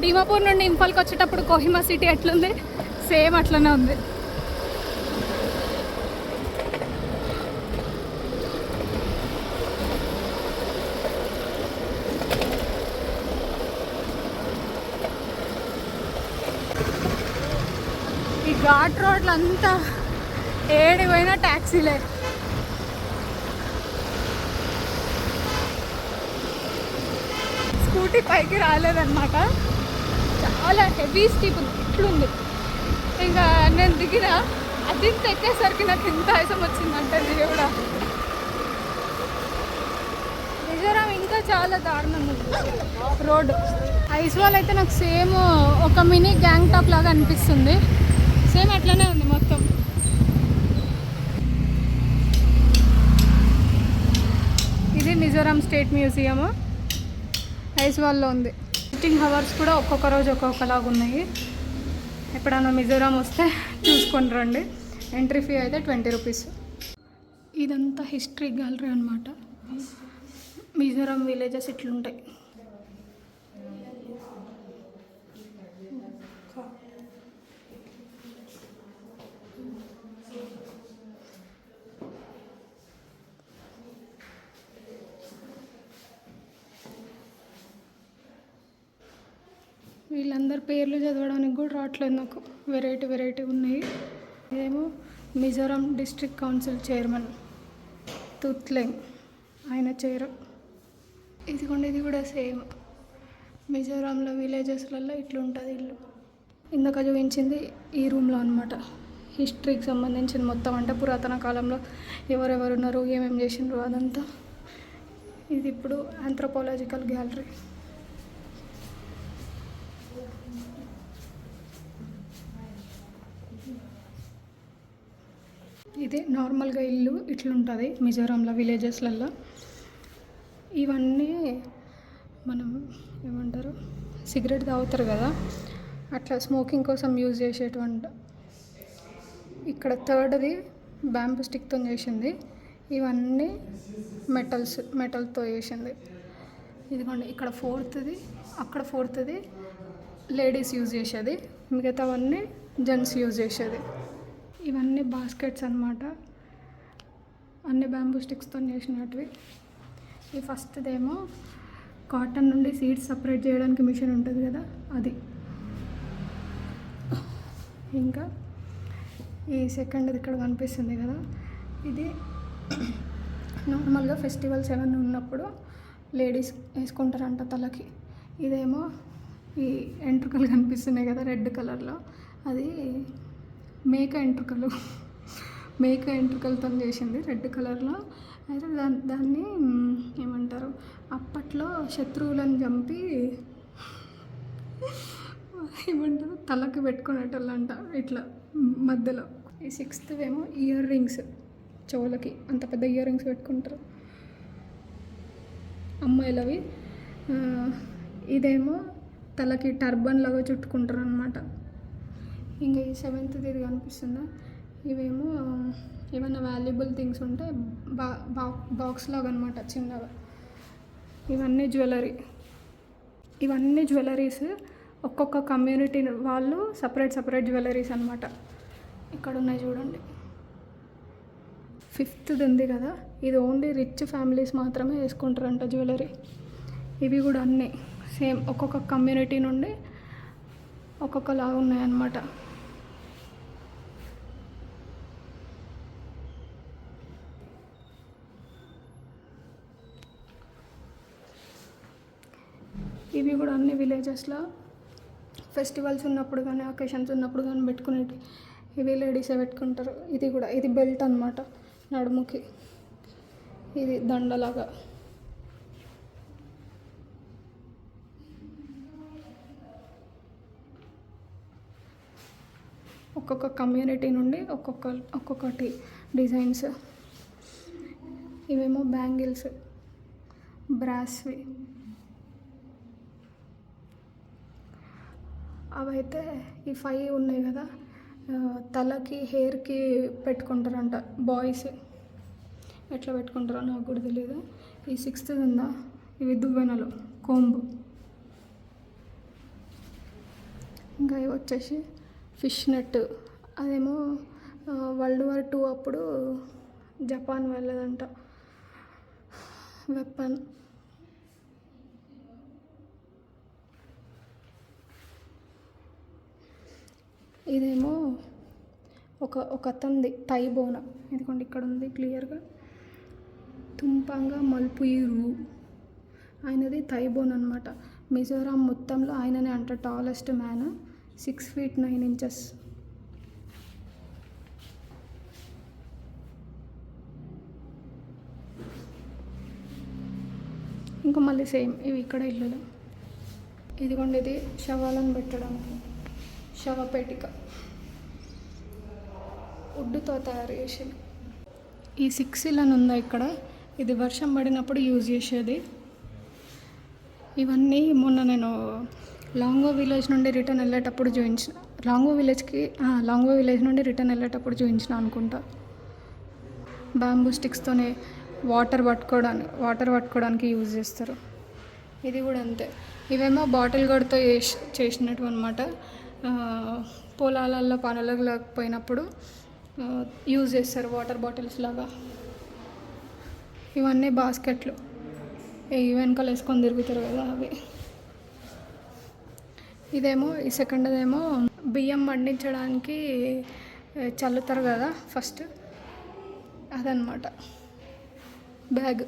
డిమాపూర్ నుండి ఇంఫాల్కి వచ్చేటప్పుడు కోహిమా సిటీ ఎట్లుంది, సేమ్ అట్లనే ఉంది. ఈ ఘాట్ రోడ్లు అంతా ఏడి పోయినా ట్యాక్సీలే. స్కూటీ పైకి రాలేదన్నమాట, చాలా హెవీ స్టీప్ ఇట్లుంది. ఇంకా నేను దిగిన అది ఎక్కేసరికి నాకు ఎంత ఆయాసం వచ్చిందంటే కూడా. మిజోరాం ఇంకా చాలా దారుణంగా ఉంది రోడ్డు. ఐజ్వాల్ అయితే నాకు సేమ్ ఒక మినీ గ్యాంగ్ టాప్ లాగా అనిపిస్తుంది, సేమ్ అట్లనే ఉంది మొత్తం. ఇది మిజోరాం స్టేట్ మ్యూజియం, ఐజ్వాల్లో ఉంది. విజిటింగ్ అవర్స్ కూడా ఒక్కొక్క రోజు ఒక్కొక్కలాగా ఉన్నాయి. ఎప్పుడన్నా మిజోరాం వస్తే చూసుకొని రండి. ఎంట్రీ ఫీ అయితే 20 రూపీస్. ఇదంతా హిస్టరీ గ్యాలరీ అనమాట. మిజోరాం విలేజెస్ ఇట్లుంటాయి. వీళ్ళందరి పేర్లు చదవడానికి కూడా రావట్లేదు నాకు, వెరైటీ ఉన్నాయి. ఇదేమో మిజోరాం డిస్ట్రిక్ట్ కౌన్సిల్ చైర్మన్ తుత్లెంగ్, ఆయన చైర్. ఇదిగోండి, ఇది కూడా సేమ్ మిజోరాంలో విలేజెస్లలో ఇట్లుంటుంది ఇల్లు. ఇందాక చూపించింది ఈ రూమ్లో అనమాట. హిస్టరీకి సంబంధించిన మొత్తం, అంటే పురాతన కాలంలో ఎవరెవరు ఉన్నారు, ఏమేమి చేసినారు అదంతా. ఇది ఇప్పుడు ఆంథ్రోపాలజికల్ గ్యాలరీ. ఇది నార్మల్గా ఇల్లు ఇట్లుంటుంది మిజోరాంలో విలేజెస్లలో. ఇవన్నీ మనం ఏమంటారు, సిగరెట్ తాగుతారు కదా, అట్లా స్మోకింగ్ కోసం యూజ్ చేసేటువంటి. ఇక్కడ థర్డ్ది బ్యాంబూ స్టిక్తో చేసింది, ఇవన్నీ మెటల్తో చేసింది. ఇదిగోండి, ఇక్కడ ఫోర్త్ది, అక్కడ ఫోర్త్ది లేడీస్ యూజ్ చేసేది, మిగతావన్నీ జెంట్స్ యూజ్ చేసేది. ఇవన్నీ బాస్కెట్స్ అన్నమాట, అన్ని బ్యాంబూ స్టిక్స్తో చేసినవి. ఈ ఫస్ట్దేమో కాటన్ నుండి సీడ్స్ సపరేట్ చేయడానికి మిషన్ ఉంటుంది కదా, అది. ఇంకా ఈ సెకండ్ది ఇక్కడ కనిపిస్తుంది కదా, ఇది నార్మల్గా ఫెస్టివల్స్ ఏమైనా ఉన్నప్పుడు లేడీస్ వేసుకుంటారంట తలకి. ఇదేమో ఈ ఎంట్రుకలు కనిపిస్తున్నాయి కదా రెడ్ కలర్లో, అది మేక ఎంట్రుకలతో చేసింది రెడ్ కలర్లో. అయితే దాన్ని ఏమంటారు, అప్పట్లో శత్రువులను చంపి ఏమంటారు తలకి పెట్టుకునేటోళ్ళంట ఇట్లా మధ్యలో. ఈ సిక్స్త్ ఏమో ఇయర్ రింగ్స్, చెవులకి అంత పెద్ద ఇయర్ రింగ్స్ పెట్టుకుంటారు అమ్మాయిలవి. ఇదేమో తలకి టర్బన్ లాగా చుట్టుకుంటారు అనమాట. ఇంకా ఈ సెవెంత్ది ఇది కనిపిస్తుందా, ఇవేమో ఏమైనా వాల్యుబుల్ థింగ్స్ ఉంటే బాక్స్ లాగా అనమాట చిన్నగా. ఇవన్నీ జ్యువెలరీస్. ఒక్కొక్క కమ్యూనిటీ వాళ్ళు సపరేట్ జ్యువెలరీస్ అనమాట. ఇక్కడ ఉన్నాయి చూడండి. ఫిఫ్త్ది ఉంది కదా, ఇది ఓన్లీ రిచ్ ఫ్యామిలీస్ మాత్రమే వేసుకుంటారంట జ్యువెలరీ. ఇవి కూడా అన్నీ సేమ్ ఒక్కొక్క కమ్యూనిటీ నుండి ఒక్కొక్కలాగా ఉన్నాయన్నమాట. ఇవి కూడా అన్ని విలేజెస్లో ఫెస్టివల్స్ ఉన్నప్పుడు కానీ అకేషన్స్ ఉన్నప్పుడు కానీ పెట్టుకునేవి. ఇవి లేడీసే పెట్టుకుంటారు. ఇది బెల్ట్ అనమాట నడుముకి, ఇది దండలాగా. ఒక్కొక్క కమ్యూనిటీ నుండి ఒక్కొక్కటి డిజైన్స్. ఇవేమో బ్యాంగిల్స్, బ్రాస్వి. అవైతే ఈ 5 ఉన్నాయి కదా, తలకి హెయిర్కి పెట్టుకుంటారంట బాయ్స్. ఎట్లా పెట్టుకుంటారో నాకు కూడా తెలియదు. ఈ 6th ఉందా, ఇవి దువ్వెనలు, కొంబు. ఇంకా ఇవి వచ్చేసి ఫిష్ నెట్. అదేమో World War II అప్పుడు జపాన్ వెళ్ళదంట వెపన్. ఇదేమో ఒక అతనిది టై బోన. ఎందుకంటే ఇక్కడ ఉంది క్లియర్గా. తుంపంగా మల్పుయిరు ఆయనది టై బోన్ అనమాట. మిజోరాం మొత్తంలో ఆయననే అంట టాలెస్ట్ మ్యాన్, 6 feet 9 inches. ఇంకా మళ్ళీ సేమ్ ఇవి ఇక్కడ ఇల్లులు. ఇదిగోండి ఇది శవాలను పెట్టడానికి శవపేటిక, వుడ్తో తయారు చేసేది. ఈ 6 ఇళ్ళని ఉందా ఇక్కడ, ఇది వర్షం పడినప్పుడు యూజ్ చేసేది. ఇవన్నీ మొన్న నేను లాంగో విలేజ్ నుండి రిటర్న్ వెళ్ళేటప్పుడు చూపించిన. లాంగో విలేజ్ నుండి రిటర్న్ వెళ్ళేటప్పుడు చూపించిన అనుకుంటా. బ్యాంబూ స్టిక్స్తోనే వాటర్ పట్టుకోవడానికి యూజ్ చేస్తారు. ఇది కూడా అంతే. ఇవేమో బాటిల్ గడ్తో చేసినట్టు అనమాట. పొలాలలో పనులకు లేకపోయినప్పుడు యూజ్ చేస్తారు వాటర్ బాటిల్స్ లాగా. ఇవన్నీ బాస్కెట్లు, ఈ వెనకాల వేసుకొని తిరుగుతారు కదా అవి. ఇదేమో ఈ సెకండ్దేమో బియ్యం పండించడానికి చల్లుతారు కదా ఫస్ట్, అదనమాట బ్యాగ్.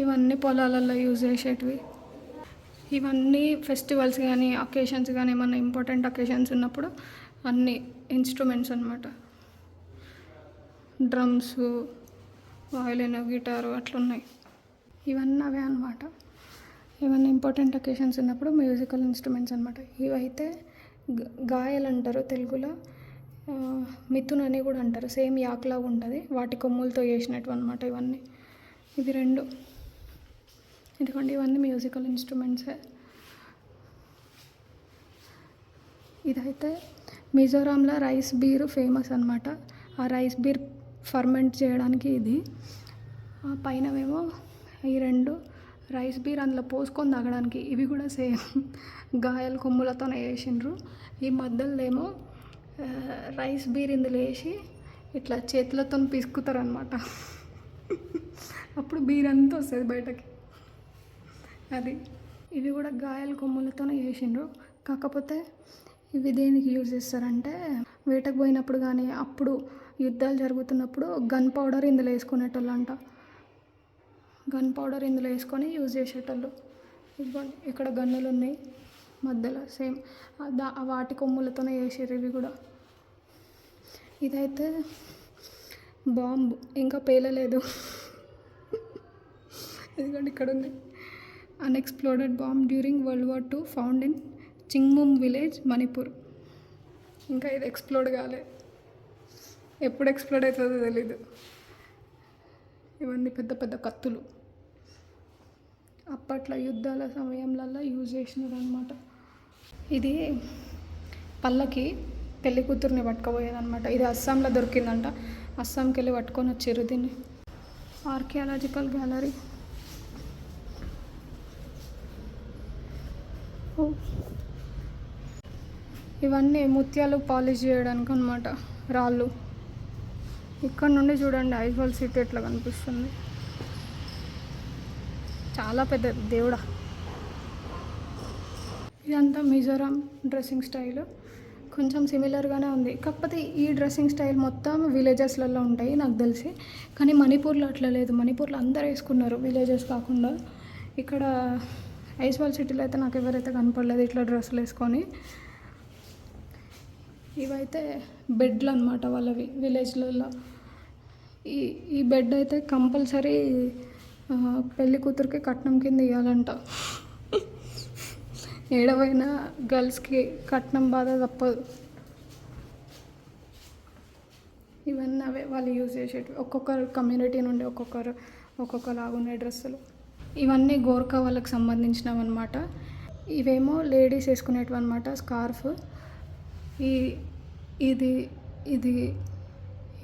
ఇవన్నీ పొలాలలో యూజ్ చేసేటివి. ఇవన్నీ ఫెస్టివల్స్ కానీ అకేషన్స్ కానీ ఏమన్నా ఇంపార్టెంట్ అకేషన్స్ ఉన్నప్పుడు అన్ని ఇన్స్ట్రుమెంట్స్ అనమాట. డ్రమ్స్, వయలిన్, గిటారు అట్లున్నాయి. ఇవన్నీ అవే అనమాట. ఇవన్నీ ఇంపార్టెంట్ అకేషన్స్ ఉన్నప్పుడు మ్యూజికల్ ఇన్స్ట్రుమెంట్స్ అనమాట. ఇవైతే గాయలు అంటారు తెలుగులో, మిథున్ అని కూడా అంటారు. సేమ్ యాక్లాగా ఉంటుంది, వాటి కొమ్ములతో చేసినట్టు అనమాట ఇవన్నీ. ఇవి 2 ఎందుకంటే ఇవన్నీ మ్యూజికల్ ఇన్స్ట్రుమెంట్సే. ఇదైతే మిజోరాంలో రైస్ బీర్ ఫేమస్ అనమాట. ఆ రైస్ బీర్ ఫర్మెంట్ చేయడానికి ఇది. పైనవేమో ఈ 2 రైస్ బీర్ అందులో పోసుకొని తాగడానికి. ఇవి కూడా సేమ్ గాయల కొమ్ములతోనే వేసిండ్రు. ఈ మధ్యలో ఏమో రైస్ బీర్ ఇందులో వేసి ఇట్లా చేతులతో పిసుకుతారు అనమాట. అప్పుడు బీర్ అంతా వస్తుంది బయటకి. అది ఇవి కూడా గాయల కొమ్ములతోనే చేసిండ్రు. కాకపోతే ఇవి దేనికి యూజ్ చేస్తారంటే వేటకు పోయినప్పుడు కానీ అప్పుడు యుద్ధాలు జరుగుతున్నప్పుడు గన్ పౌడర్ ఇందులో వేసుకునేటోళ్ళు అంట. గన్ పౌడర్ ఇందులో వేసుకొని యూజ్ చేసేటోళ్ళు. ఇదిగోండి ఇక్కడ గన్నులు ఉన్నాయి మధ్యలో, సేమ్ వాటి కొమ్ములతోనే చేసారు ఇవి కూడా. ఇదైతే బాంబు, ఇంకా పేలలేదు. ఎందుకంటే ఇక్కడ ఉంది, unexploded bomb during World War II found in Chingmum village, Manipur. ఇంకా ఇది ఎక్స్ప్లోడ్ కాలే, ఎప్పుడు ఎక్స్ప్లోడ్ అవుతుందో తెలీదు. ఇవన్నీ పెద్ద పెద్ద కత్తులు, అప్పట్లో యుద్ధాల సమయంలో యూజ్ చేసినారు అనమాట. ఇది పల్లకి పెళ్లి కూతుర్ని పట్టుకుపోయేదన్నమాట. ఇది అస్సాంలో దొరికిందంట. అస్సాంకి వెళ్ళి పట్టుకొని వచ్చారు దీన్ని. Archaeological gallery. ఇవన్నీ ముత్యాలు పాలిష్ చేయడానికి అనమాట, రాళ్ళు. ఇక్కడ నుండి చూడండి ఐజ్వాల్ సిటీ ఎట్లా కనిపిస్తుంది. చాలా పెద్ద దేవుడా. ఇదంతా మిజోరాం డ్రెస్సింగ్ స్టైల్ కొంచెం సిమిలర్గానే ఉంది. కాకపోతే ఈ డ్రెస్సింగ్ స్టైల్ మొత్తం విలేజెస్లలో ఉంటాయి నాకు తెలిసి. కానీ మణిపూర్లో అట్లా లేదు. మణిపూర్లో అందరూ వేసుకున్నారు విలేజెస్ కాకుండా. ఇక్కడ ఐజ్వాల్ సిటీలో అయితే నాకు ఎవరైతే కనపడలేదు ఇట్లా డ్రెస్సులు వేసుకొని. ఇవైతే బెడ్లు అనమాట వాళ్ళవి విలేజ్లలో. ఈ బెడ్ అయితే కంపల్సరీ పెళ్లి కూతురికి కట్నం కింద ఇవ్వాలంట. ఏడవైనా గర్ల్స్కి కట్నం బాధ తప్పదు. ఇవన్నీ అవే వాళ్ళు యూజ్ చేసేటివి. ఒక్కొక్కరు కమ్యూనిటీ నుండి ఒక్కొక్కలాగా ఉన్నాయి డ్రెస్సులు. ఇవన్నీ గోర్ఖా వాళ్ళకి సంబంధించినవి అనమాట. ఇవేమో లేడీస్ వేసుకునేటివి అనమాట, స్కార్ఫ్. ఇది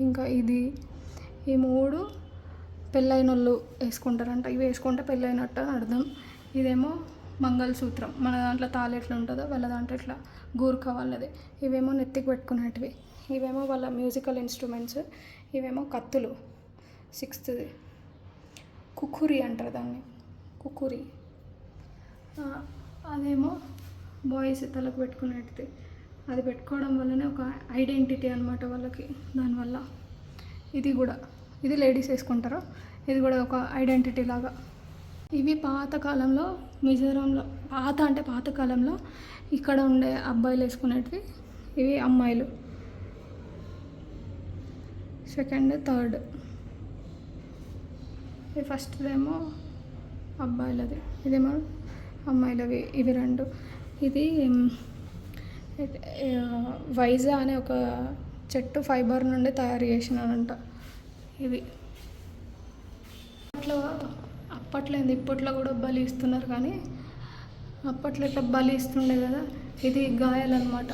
ఇంకా ఇది, ఈ 3 పెళ్ళైన వాళ్ళు వేసుకుంటారంట. ఇవి వేసుకుంటే పెళ్ళైనట్టు అని అర్థం. ఇదేమో మంగళసూత్రం మన దాంట్లో తాళి ఎట్లా ఉంటుందో వాళ్ళ దాంట్లో ఇట్లా గూర్ఖా వాళ్ళది. ఇవేమో నెత్తికి పెట్టుకునేటివి. ఇవేమో వాళ్ళ మ్యూజికల్ ఇన్స్ట్రుమెంట్స్. ఇవేమో కత్తులు. 6th కుకురి అంటారు దాన్ని, కుకురి. అదేమో బాయ్స్ తలకు పెట్టుకునేటిది. అది పెట్టుకోవడం వల్లనే ఒక ఐడెంటిటీ అనమాట వాళ్ళకి. దానివల్ల ఇది లేడీస్ వేసుకుంటారు. ఇది కూడా ఒక ఐడెంటిటీ లాగా. ఇవి పాతకాలంలో మిజోరాంలో, పాతకాలంలో ఇక్కడ ఉండే అబ్బాయిలు వేసుకునేటివి. ఇవి అమ్మాయిలు. 2nd, 3rd. ఇది ఫస్ట్దేమో అబ్బాయిలది, ఇదేమో అమ్మాయిలవి. ఇవి 2. ఇది వైజా అనే ఒక చెట్టు ఫైబర్ నుండి తయారు చేసినారంట ఇవి. అప్పట్లో ఏంది, ఇప్పట్లో కూడా బలి ఇస్తున్నారు, కానీ అప్పట్లో ఇట్లా బలి ఇస్తుండే కదా. ఇది గాయాలన్నమాట,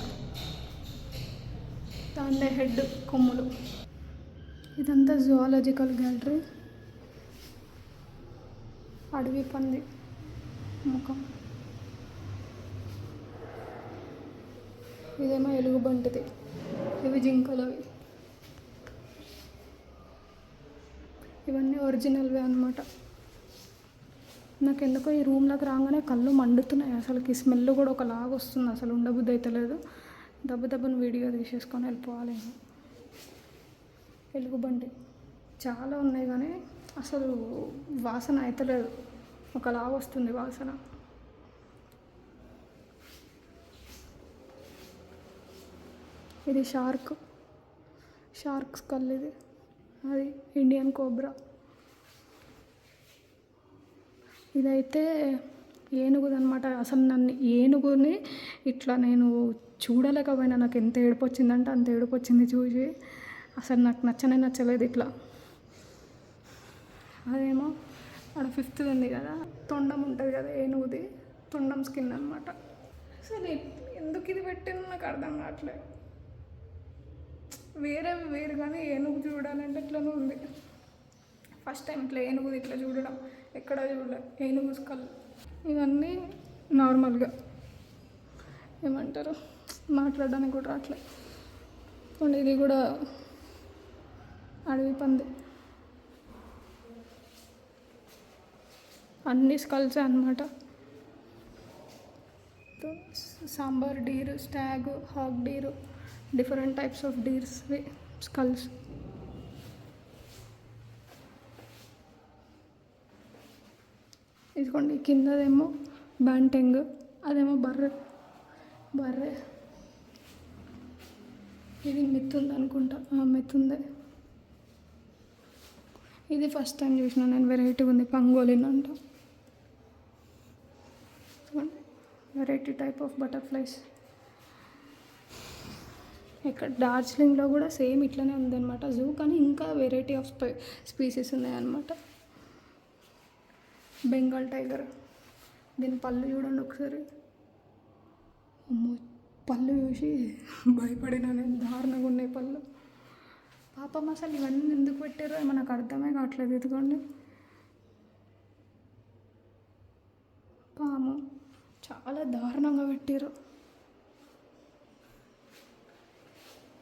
దాని హెడ్, కొమ్ములు. ఇదంతా జువాలజికల్ గ్యాలరీ. అడవి పంది ముఖం. ఇదేమో ఎలుగుబంటిది. ఇవి జింకలవి. ఇవన్నీ ఒరిజినల్వే అనమాట. నాకు ఎందుకో ఈ రూమ్లోకి రాగానే కళ్ళు మండుతున్నాయి. అసలుకి స్మెల్ కూడా ఒకలాగా వస్తుంది. అసలు ఉండబుద్ధి అయితే లేదు. దెబ్బను వీడియో తీసేసుకొని వెళ్ళిపోవాలి. ఎలుగుబంటి చాలా ఉన్నాయి, కానీ అసలు వాసన అయితే లేదు. ఒకలాగా వస్తుంది వాసన. ఇది షార్క్ స్కల్. ఇది అది ఇండియన్ కోబ్రా. ఇదైతే ఏనుగుది అనమాట. అసలు నన్ను ఏనుగుని ఇట్లా నేను చూడలేకపోయినా. నాకు ఎంత ఏడుపు వచ్చిందంటే అంత ఏడుపు వచ్చింది చూసి. అసలు నాకు నచ్చలేదు ఇట్లా. అదేమో అక్కడ 5th ఉంది కదా, తొండం ఉంటుంది కదా ఏనుగుది, తొండం స్కిన్ అనమాట. అసలు ఎందుకు ఇది పెట్టిందో నాకు అర్థం కావట్లేదు. వేరు కానీ ఏనుగు చూడాలంటే ఇట్లనే ఉంది. ఫస్ట్ టైం ఇట్లా ఏనుగుది ఇట్లా చూడడం, ఎక్కడ చూడలేదు ఏనుగు స్కల్. ఇవన్నీ నార్మల్గా ఏమంటారు, మాట్లాడడానికి కూడా రావట్లేదు. ఇది కూడా అడవి పంది. అన్ని స్కల్సే అనమాట. Sambar deer, stag, hog deer, different types of deers skulls. ఇదిగోండి కిందదేమో బ్యాంటెంగ్, అదేమో బర్రె. ఇది మిత్తుంది అనుకుంటా, మిత్తుందే. ఇది ఫస్ట్ టైం చూసిన నేను. వెరైటీ ఉంది, పంగోలిన్ అంట. Variety type of butterflies. ఇక్కడ డార్జిలింగ్లో కూడా సేమ్ ఇట్లనే ఉందన్నమాట జూ, కానీ ఇంకా వెరైటీ ఆఫ్ స్పీసీస్ ఉన్నాయన్నమాట. బెంగాల్ టైగర్. దీని పళ్ళు చూడండి ఒకసారి. పళ్ళు చూసి భయపడినా నేను. దారుణంగా ఉన్నాయి పళ్ళు. పాపం అసలు ఇవన్నీ ఎందుకు పెట్టారో మనకు అర్థమే కావట్లేదు. ఇదిగోండి పాము, చాలా దారుణంగా పెట్టారు.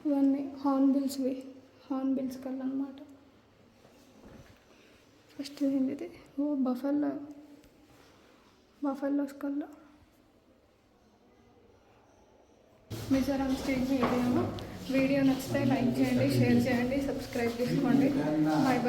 ఇవన్నీ హార్న్బిల్స్ కళ్ళు అనమాట. ఫస్ట్ ఏంటి ఇది? Buffalo skull. Mizoram state video నచ్చితే లైక్ చేయండి, షేర్ చేయండి, సబ్స్క్రైబ్ చేసుకోండి. బాయ్.